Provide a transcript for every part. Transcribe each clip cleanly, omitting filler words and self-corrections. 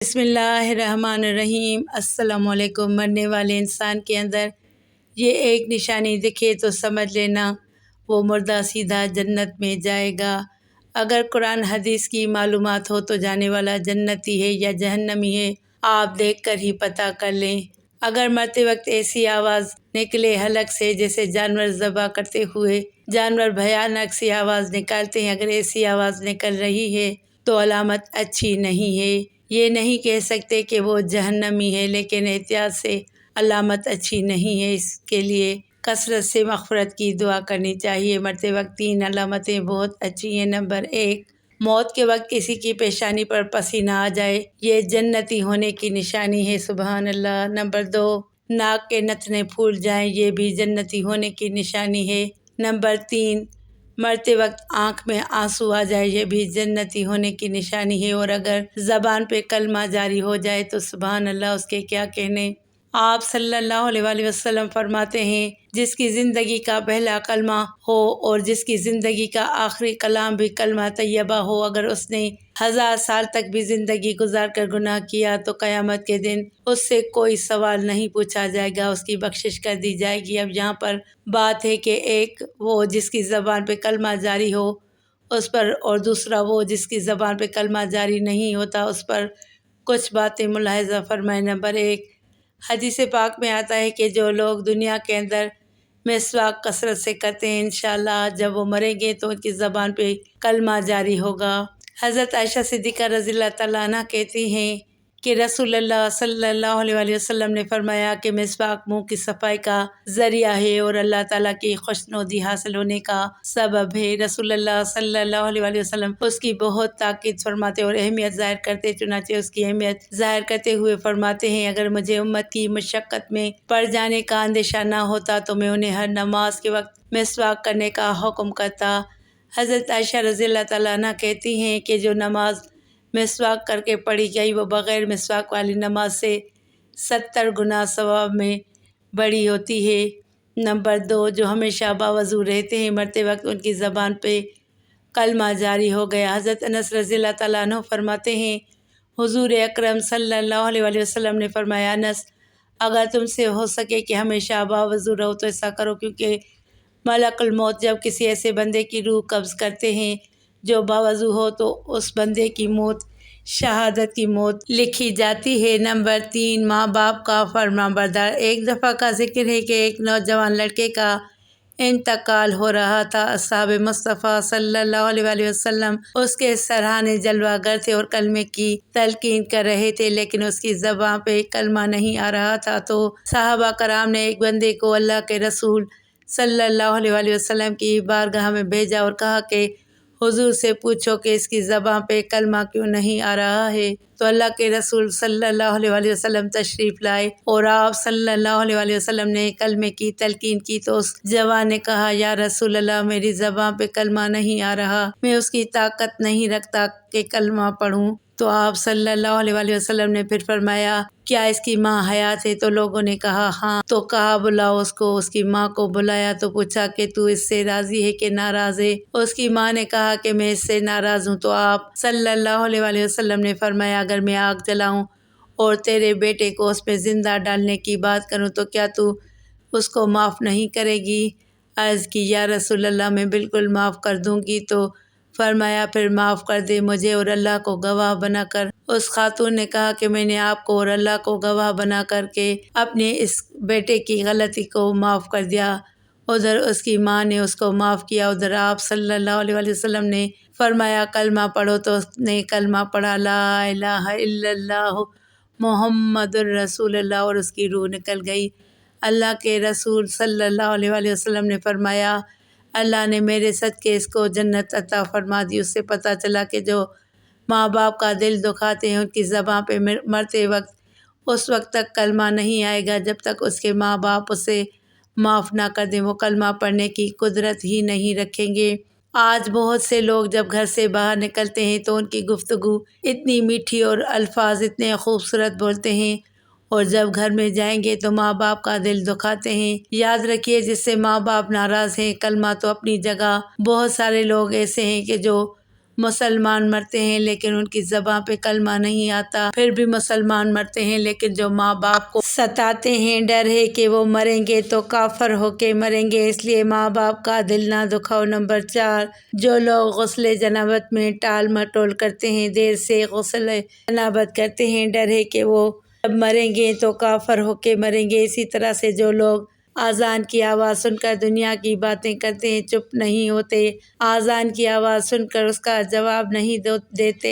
بسم اللہ الرحمن الرحیم۔ السلام علیکم۔ مرنے والے انسان کے اندر یہ ایک نشانی دکھے تو سمجھ لینا وہ مردہ سیدھا جنت میں جائے گا۔ اگر قرآن حدیث کی معلومات ہو تو جانے والا جنتی ہے یا جہنمی ہے آپ دیکھ کر ہی پتہ کر لیں۔ اگر مرتے وقت ایسی آواز نکلے حلق سے جیسے جانور ذبح کرتے ہوئے جانور بھیانک سی آواز نکالتے ہیں، اگر ایسی آواز نکل رہی ہے تو علامت اچھی نہیں ہے۔ یہ نہیں کہہ سکتے کہ وہ جہنمی ہے، لیکن احتیاط سے علامت اچھی نہیں ہے۔ اس کے لیے کثرت سے مغفرت کی دعا کرنی چاہیے۔ مرتے وقت 3 علامتیں بہت اچھی ہیں۔ نمبر 1، موت کے وقت کسی کی پیشانی پر پسینہ آ جائے، یہ جنتی ہونے کی نشانی ہے، سبحان اللہ۔ نمبر 2، ناک کے نتنے پھول جائیں، یہ بھی جنتی ہونے کی نشانی ہے۔ نمبر 3، مرتے وقت آنکھ میں آنسو آ جائے، یہ بھی جنتی ہونے کی نشانی ہے۔ اور اگر زبان پہ کلمہ جاری ہو جائے تو سبحان اللہ، اس کے کیا کہنے۔ آپ صلی اللہ علیہ وآلہ وسلم فرماتے ہیں جس کی زندگی کا پہلا کلمہ ہو اور جس کی زندگی کا آخری کلام بھی کلمہ طیبہ ہو، اگر اس نے 1000 سال تک بھی زندگی گزار کر گناہ کیا تو قیامت کے دن اس سے کوئی سوال نہیں پوچھا جائے گا، اس کی بخشش کر دی جائے گی۔ اب یہاں پر بات ہے کہ ایک وہ جس کی زبان پہ کلمہ جاری ہو اس پر، اور دوسرا وہ جس کی زبان پہ کلمہ جاری نہیں ہوتا اس پر کچھ باتیں ملاحظہ فرمائیں۔ نمبر 1، حدیث پاک میں آتا ہے کہ جو لوگ دنیا کے اندر مسواک کثرت سے کرتے ہیں انشاءاللہ جب وہ مریں گے تو ان کی زبان پہ کلمہ جاری ہوگا۔ حضرت عائشہ صدیقہ رضی اللہ تعالیٰ عنہ کہتی ہیں کہ رسول اللہ صلی اللہ علیہ وآلہ وسلم نے فرمایا کہ مسواک منہ کی صفائی کا ذریعہ ہے اور اللہ تعالیٰ کی خوشنودی حاصل ہونے کا سبب ہے۔ رسول اللہ صلی اللہ علیہ وآلہ وسلم اس کی بہت تاکید فرماتے اور اہمیت ظاہر کرتے، چنانچہ اس کی اہمیت ظاہر کرتے ہوئے فرماتے ہیں اگر مجھے امت کی مشقت میں پڑ جانے کا اندیشہ نہ ہوتا تو میں انہیں ہر نماز کے وقت مسواک کرنے کا حکم کرتا۔ حضرت عائشہ رضی اللہ تعالیٰ عنہ کہتی ہیں کہ جو نماز مسواک کر کے پڑھی گئی وہ بغیر مسواک والی نماز سے 70 گنا ثواب میں بڑی ہوتی ہے۔ نمبر 2، جو ہمیشہ باوضو رہتے ہیں مرتے وقت ان کی زبان پہ کلمہ جاری ہو گیا۔ حضرت انس رضی اللہ تعالیٰ عنہ فرماتے ہیں حضور اکرم صلی اللہ علیہ وآلہ وسلم نے فرمایا انس، اگر تم سے ہو سکے کہ ہمیشہ باوضو رہو تو ایسا کرو، کیونکہ ملک الموت جب کسی ایسے بندے کی روح قبض کرتے ہیں جو باوضو ہو تو اس بندے کی موت شہادت کی موت لکھی جاتی ہے۔ نمبر 3، ماں باپ کا فرمانبردار۔ ایک دفعہ کا ذکر ہے کہ ایک نوجوان لڑکے کا انتقال ہو رہا تھا۔ اصحاب مصطفیٰ صلی اللہ علیہ وآلہ وسلم اس کے سراہنے جلوہ گر تھے اور کلمے کی تلقین کر رہے تھے، لیکن اس کی زبان پہ کلمہ نہیں آ رہا تھا، تو صحابہ کرام نے ایک بندے کو اللہ کے رسول صلی اللہ علیہ وآلہ وسلم کی بارگاہ میں بھیجا اور کہا کہ حضور سے پوچھو کہ اس کی زبان پہ کلمہ کیوں نہیں آ رہا ہے۔ تو اللہ کے رسول صلی اللہ علیہ وآلہ وسلم تشریف لائے اور آپ صلی اللہ علیہ وآلہ وسلم نے کلمے کی تلقین کی تو اس جوان نے کہا یا رسول اللہ میری زبان پہ کلمہ نہیں آ رہا، میں اس کی طاقت نہیں رکھتا کہ کلمہ پڑھوں۔ تو آپ صلی اللہ علیہ وآلہ وسلم نے پھر فرمایا کیا اس کی ماں حیات ہے؟ تو لوگوں نے کہا ہاں، تو کہا بلاؤ اس کو۔ اس کی ماں کو بلایا تو پوچھا کہ تو اس سے راضی ہے کہ ناراض ہے؟ اس کی ماں نے کہا کہ میں اس سے ناراض ہوں۔ تو آپ صلی اللہ علیہ وآلہ وسلم نے فرمایا اگر میں آگ جلاؤں اور تیرے بیٹے کو اس میں زندہ ڈالنے کی بات کروں تو کیا تو اس کو معاف نہیں کرے گی؟ عرض کی یا رسول اللہ میں بالکل معاف کر دوں گی۔ تو فرمایا پھر معاف کر دے مجھے اور اللہ کو گواہ بنا کر۔ اس خاتون نے کہا کہ میں نے آپ کو اور اللہ کو گواہ بنا کر کے اپنے اس بیٹے کی غلطی کو معاف کر دیا۔ ادھر اس کی ماں نے اس کو معاف کیا، ادھر آپ صلی اللہ علیہ وآلہ وسلم نے فرمایا کلمہ پڑھو، تو اس نے کلمہ پڑھا لا الہ الا اللہ محمد الرسول اللہ، اور اس کی روح نکل گئی۔ اللہ کے رسول صلی اللہ علیہ وآلہ وسلم نے فرمایا اللہ نے میرے صدقے اس کو جنت عطا فرما دی۔ اس سے پتہ چلا کہ جو ماں باپ کا دل دکھاتے ہیں ان کی زبان پہ مرتے وقت اس وقت تک کلمہ نہیں آئے گا جب تک اس کے ماں باپ اسے معاف نہ کر دیں، وہ کلمہ پڑھنے کی قدرت ہی نہیں رکھیں گے۔ آج بہت سے لوگ جب گھر سے باہر نکلتے ہیں تو ان کی گفتگو اتنی میٹھی اور الفاظ اتنے خوبصورت بولتے ہیں، اور جب گھر میں جائیں گے تو ماں باپ کا دل دکھاتے ہیں۔ یاد رکھیے جس سے ماں باپ ناراض ہیں، کلمہ تو اپنی جگہ، بہت سارے لوگ ایسے ہیں کہ جو مسلمان مرتے ہیں لیکن ان کی زبان پہ کلمہ نہیں آتا، پھر بھی مسلمان مرتے ہیں لیکن جو ماں باپ کو ستاتے ہیں، ڈر ہے کہ وہ مریں گے تو کافر ہو کے مریں گے، اس لیے ماں باپ کا دل نہ دکھاؤ۔ نمبر 4، جو لوگ غسل جنابت میں ٹال مٹول کرتے ہیں، دیر سے غسل جنابت کرتے ہیں، ڈر ہے کہ وہ جب مریں گے تو کافر ہو کے مریں گے۔ اسی طرح سے جو لوگ اذان کی آواز سن کر دنیا کی باتیں کرتے ہیں، چپ نہیں ہوتے، اذان کی آواز سن کر اس کا جواب نہیں دیتے،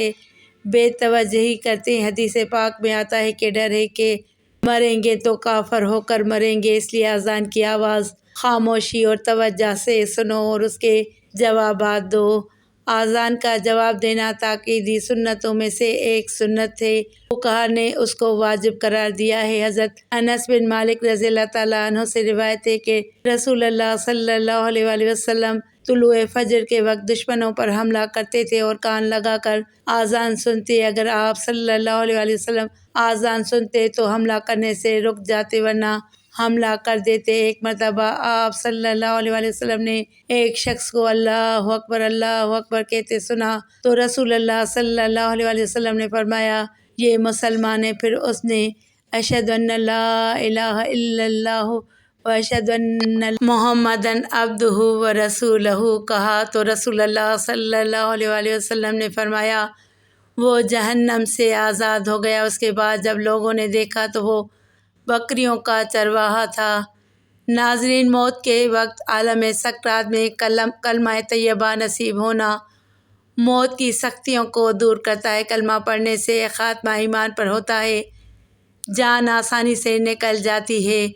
بے توجہی کرتے ہیں، حدیث پاک میں آتا ہے کہ ڈر ہے کہ مریں گے تو کافر ہو کر مریں گے، اس لیے اذان کی آواز خاموشی اور توجہ سے سنو اور اس کے جوابات دو۔ اذان کا جواب دینا تاکیدی سنتوں میں سے ایک سنت ہے، فقہا نے اس کو واجب قرار دیا ہے۔ حضرت انس بن مالک رضی اللہ تعالیٰ عنہ سے روایت ہے کہ رسول اللہ صلی اللہ علیہ وآلہ وسلم طلوع فجر کے وقت دشمنوں پر حملہ کرتے تھے اور کان لگا کر اذان سنتے، اگر آپ صلی اللہ علیہ وآلہ وسلم اذان سنتے تو حملہ کرنے سے رک جاتے ورنہ حملہ کر دیتے۔ ایک مرتبہ آپ صلی اللہ علیہ وآلہ وسلم نے ایک شخص کو اللہ اکبر کہتے سنا تو رسول اللہ صلی اللہ علیہ وآلہ وسلم نے فرمایا یہ مسلمان ہے، پھر اس نے اشہد ان لا الہ الا اللہ واشہد ان محمدن عبدہ ورسولہ کہا تو رسول اللہ صلی اللہ علیہ وآلہ وسلم نے فرمایا وہ جہنم سے آزاد ہو گیا۔ اس کے بعد جب لوگوں نے دیکھا تو وہ بکریوں کا چرواہا تھا۔ ناظرین، موت کے وقت عالم سکرات میں کلمہ طیبہ نصیب ہونا موت کی سختیوں کو دور کرتا ہے۔ کلمہ پڑھنے سے خاتمہ ایمان پر ہوتا ہے، جان آسانی سے نکل جاتی ہے۔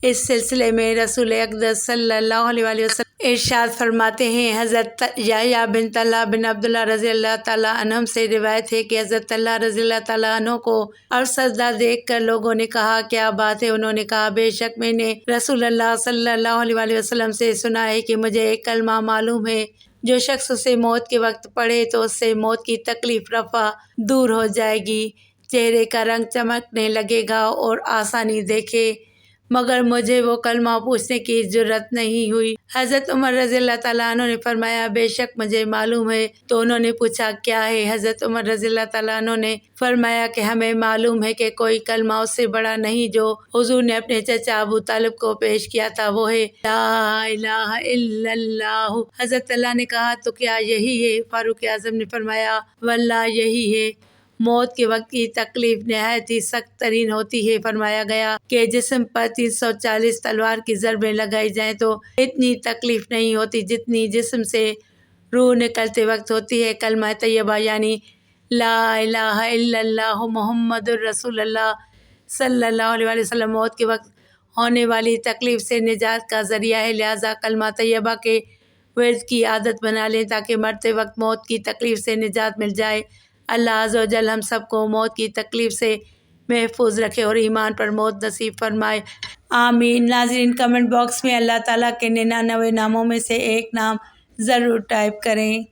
اس سلسلے میں رسول اقدس صلی اللہ علیہ وآلہ وسلم ارشاد فرماتے ہیں، حضرت یحییٰ بن طلحہ بن عبداللہ رضی اللہ تعالیٰ عنہم سے روایت ہے کہ حضرت طلحہ رضی اللہ تعالیٰ عنہ کو عرش سجدہ دیکھ کر لوگوں نے کہا کیا بات ہے؟ انہوں نے کہا بے شک میں نے رسول اللہ صلی اللہ علیہ وآلہ وسلم سے سنا ہے کہ مجھے ایک کلمہ معلوم ہے، جو شخص اسے موت کے وقت پڑھے تو اس سے موت کی تکلیف رفع دور ہو جائے گی، چہرے کا رنگ چمکنے لگے گا اور آسانی دیکھے، مگر مجھے وہ کلمہ پوچھنے کی جرت نہیں ہوئی۔ حضرت عمر رضی اللہ تعالیٰ عنہ نے فرمایا بے شک مجھے معلوم ہے، تو انہوں نے پوچھا کیا ہے؟ حضرت عمر رضی اللہ تعالیٰ عنہ نے فرمایا کہ ہمیں معلوم ہے کہ کوئی کلمہ اس سے بڑا نہیں جو حضور نے اپنے چچا ابو طالب کو پیش کیا تھا، وہ ہے لا الہ الا اللہ۔ حضرت اللہ نے کہا تو کیا یہی ہے؟ فاروق اعظم نے فرمایا واللہ یہی ہے۔ موت کے وقت کی تکلیف نہایت ہی سخت ترین ہوتی ہے۔ فرمایا گیا کہ جسم پر 340 تلوار کی ضربیں لگائی جائیں تو اتنی تکلیف نہیں ہوتی جتنی جسم سے روح نکلتے وقت ہوتی ہے۔ کلمہ طیبہ یعنی لا الہ الا اللہ محمد الرسول اللہ صلی اللہ علیہ وآلہ وسلم موت کے وقت ہونے والی تکلیف سے نجات کا ذریعہ ہے، لہٰذا کلمہ طیبہ کے ورد کی عادت بنا لیں تاکہ مرتے وقت موت کی تکلیف سے نجات مل جائے۔ اللہ عز و جل ہم سب کو موت کی تکلیف سے محفوظ رکھے اور ایمان پر موت نصیب فرمائے، آمین۔ ناظرین، کمنٹ باکس میں اللہ تعالیٰ کے 99 ناموں میں سے ایک نام ضرور ٹائپ کریں۔